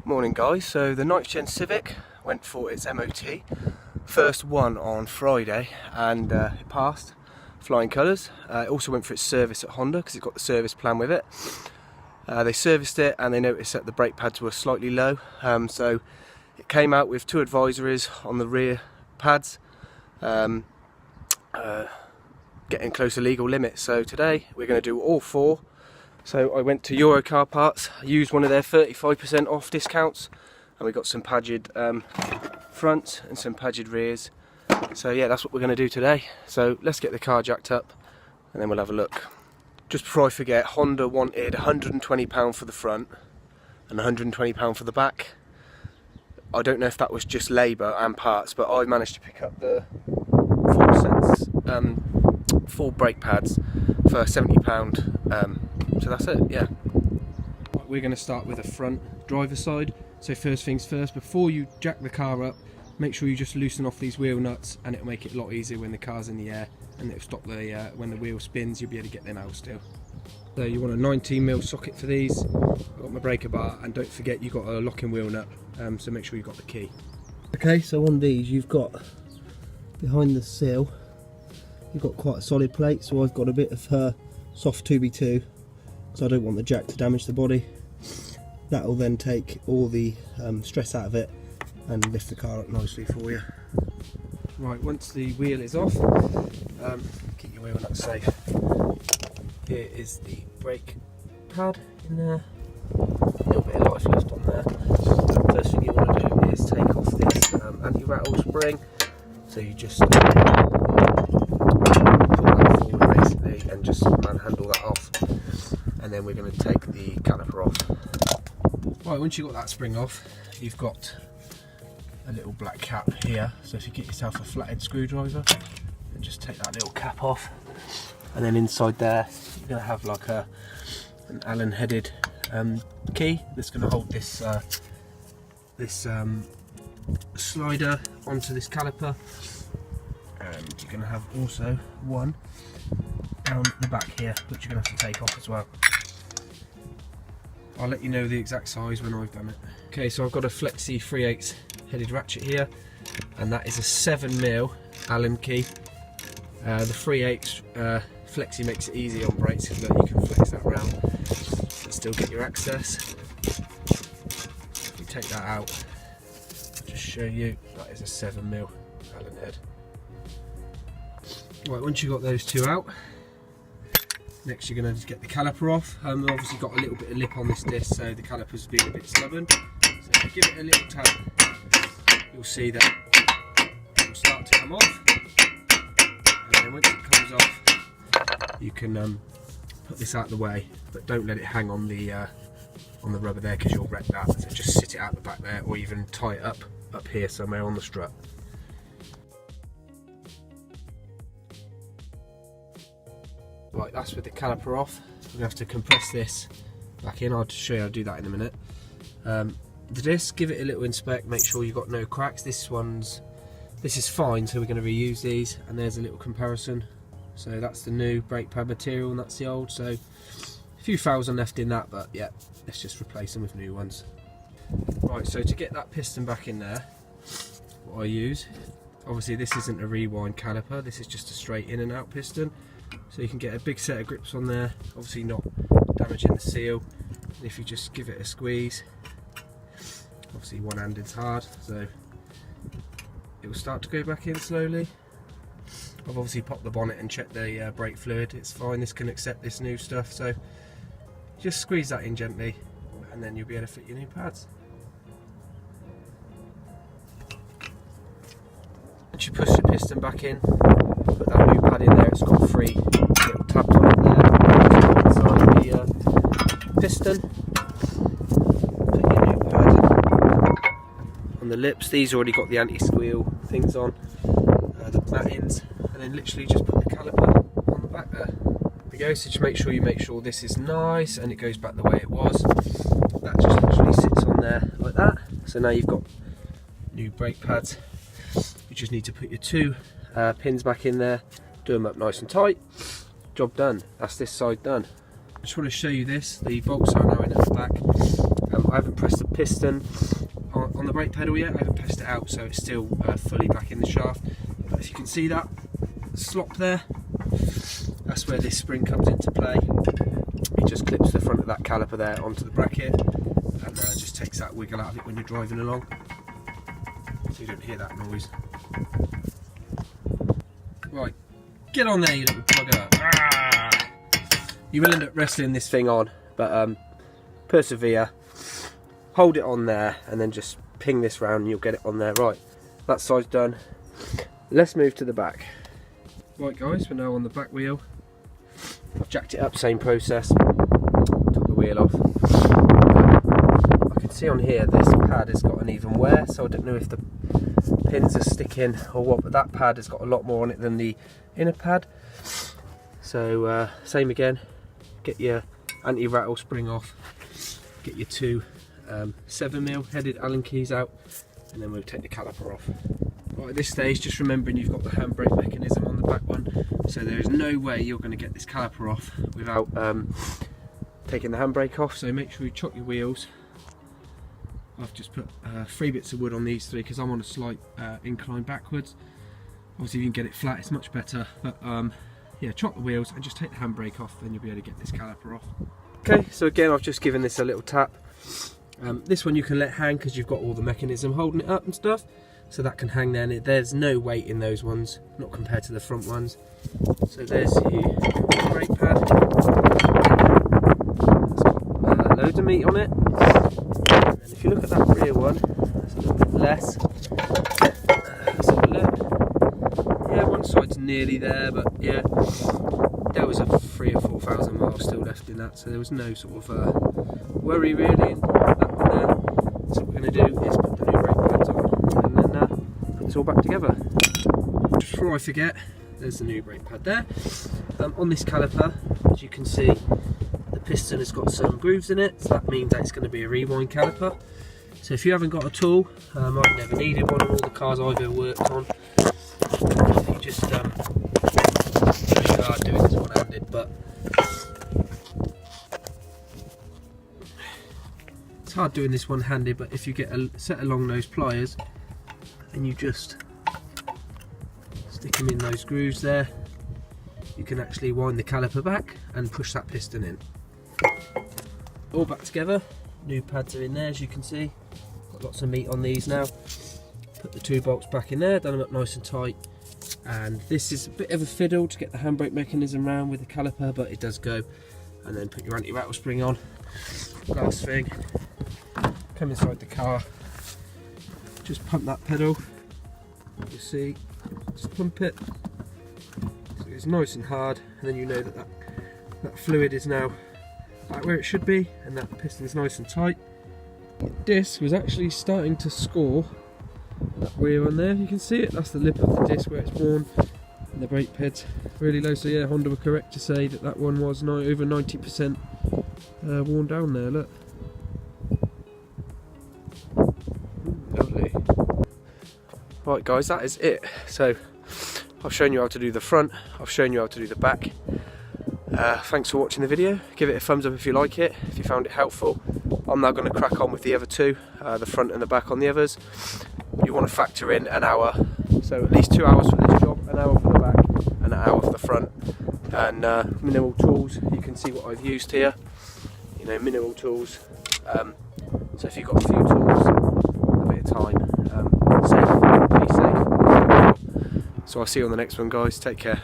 Morning guys, so the 9th Gen Civic went for its MOT, first one on Friday, and it passed, flying colours. It also went for its service at Honda because it's got the service plan with it. They serviced it and they noticed that the brake pads were slightly low, so it came out with 2 advisories on the rear pads, getting close to legal limits. So today we're going to do all 4. So I went to Euro Car Parts, used one of their 35% off discounts, and we got some padded fronts and some padded rears. So yeah, that's what we're going to do today. So let's get the car jacked up and then we'll have a look. Just before I forget, Honda wanted £120 for the front and £120 for the back. I don't know if that was just labour and parts, but I managed to pick up the 4 sets, 4 brake pads for £70. So that's it, yeah. We're going to start with the front driver's side. So first things first, before you jack the car up, make sure you just loosen off these wheel nuts, and it'll make it a lot easier when the car's in the air, and it'll stop the when the wheel spins, you'll be able to get them out still. So you want a 19mm socket for these. I've got my breaker bar, and don't forget you've got a locking wheel nut, so make sure you've got the key. Okay, so on these you've got, behind the sill, you've got quite a solid plate, so I've got a bit of soft 2x2, because I don't want the jack to damage the body. That will then take all the stress out of it and lift the car up nicely for you. Right, once the wheel is off, keep your wheel nut safe. Here is the brake pad in there, a little bit of life left on there. The first thing you want to do is take off this anti-rattle spring. So you just pull that forward basically and just manhandle that off. And then we're going to take the caliper off. Right, once you've got that spring off, you've got a little black cap here. So if you get yourself a flathead screwdriver, and just take that little cap off. And then inside there, you're going to have like an Allen headed key that's going to hold this slider onto this caliper. And you're going to have also one down the back here, which you're going to have to take off as well. I'll let you know the exact size when I've done it. Okay, so I've got a Flexi 3/8 headed ratchet here, and that is a 7mm Allen key. The 3/8 Flexi makes it easy on brakes because you can flex that round and still get your access. If you take that out, I'll just show you, that is a 7mm Allen head. Right, once you've got those 2 out, next you're going to get the caliper off. We've obviously got a little bit of lip on this disc, so the caliper's being a bit stubborn. So if you give it a little tap, you'll see that it will start to come off. And then once it comes off, you can put this out of the way, but don't let it hang on the rubber there because you'll wreck that. So just sit it out the back there, or even tie it up here somewhere on the strut. Right, that's with the caliper off. We're going to have to compress this back in. I'll show you how to do that in a minute. The disc, give it a little inspect, make sure you've got no cracks. This is fine, so we're going to reuse these. And there's a little comparison. So that's the new brake pad material and that's the old. So a few fouls are left in that, but yeah, let's just replace them with new ones. Right, so to get that piston back in there, what I use, obviously this isn't a rewind caliper, this is just a straight in and out piston. So you can get a big set of grips on there, obviously not damaging the seal. And if you just give it a squeeze, obviously one-handed's hard, so it will start to go back in slowly. I've obviously popped the bonnet and checked the brake fluid, it's fine, this can accept this new stuff, so just squeeze that in gently and then you'll be able to fit your new pads. Once you push the piston back in, put that new pad in there, it's got 3 little tabs on it there, inside the piston. Put your new pad on the lips, these already got the anti-squeal things on, the mattings, and then literally just put the caliper on the back there. There we go, so just make sure this is nice and it goes back the way it was. That just literally sits on there like that. So now you've got new brake pads. You just need to put your 2 pins back in there, do them up nice and tight, job done. That's this side done. I just want to show you this, the bolts are now in at the back. I haven't pressed the piston on the brake pedal yet. I haven't pressed it out, so it's still fully back in the shaft. But if you can see that slop there, that's where this spring comes into play. It just clips the front of that caliper there onto the bracket, and just takes that wiggle out of it when you're driving along, so you don't hear that noise. Right, get on there, you little plugger. Ah! You will end up wrestling this thing on, but persevere, hold it on there, and then just ping this round and you'll get it on there. Right, that side's done. Let's move to the back. Right guys, we're now on the back wheel. I've jacked it up, same process. Took the wheel off. I can see on here this pad has got an even wear, so I don't know if the pins are sticking or what, but that pad has got a lot more on it than the inner pad. So same again, get your anti-rattle spring off, get your two 7mm headed Allen keys out, and then we'll take the caliper off. Right, at this stage, just remembering you've got the handbrake mechanism on the back one, so there is no way you're going to get this caliper off without taking the handbrake off, so make sure you chock your wheels. I've just put 3 bits of wood on these 3 because I'm on a slight incline backwards. Obviously if you can get it flat it's much better, but yeah, chock the wheels and just take the handbrake off, then you'll be able to get this caliper off. Okay, so again I've just given this a little tap. This one you can let hang because you've got all the mechanism holding it up and stuff, so that can hang there, and there's no weight in those ones, not compared to the front ones. So there's your brake pad. It's got loads of meat on it. And if you look at that rear one, it's a little bit less. Let's have a look. Yeah, one side's nearly there, but yeah, there was a 3,000 or 4,000 miles still left in that, so there was no sort of worry really in that one there. So what we're going to do is put the new brake pads on, and then put this all back together. Just before I forget, there's the new brake pad there. On this caliper, as you can see, the piston has got some grooves in it, so that means that it's going to be a rewind caliper. So if you haven't got a tool, I've never needed one on all the cars I've ever worked on. You just it's really hard doing this one-handed, but it's hard doing this one-handed. But if you get a set of long nose pliers and you just stick them in those grooves there, you can actually wind the caliper back and push that piston in. All back together, new pads are in there as you can see, got lots of meat on these now. Put the 2 bolts back in there, done them up nice and tight, and this is a bit of a fiddle to get the handbrake mechanism round with the caliper, but it does go. And then put your anti-rattle spring on. Last thing, come inside the car, just pump that pedal, you see, just pump it, so it's nice and hard, and then you know that that fluid is now right where it should be, and that piston is nice and tight. The disc was actually starting to score that rear one there, you can see it, that's the lip of the disc where it's worn, and the brake ped's really low, so yeah, Honda were correct to say that that one was over 90% worn down there, look. Lovely. Right guys, that is it. So I've shown you how to do the front, I've shown you how to do the back. Thanks for watching the video. Give it a thumbs up if you like it, if you found it helpful. I'm now going to crack on with the other two, the front and the back on the others. You want to factor in an hour, so at least 2 hours for this job, an hour for the back and an hour for the front. And minimal tools, you can see what I've used here, you know, minimal tools. So if you've got a few tools, a bit of time, safe, be safe. So I'll see you on the next one guys, take care.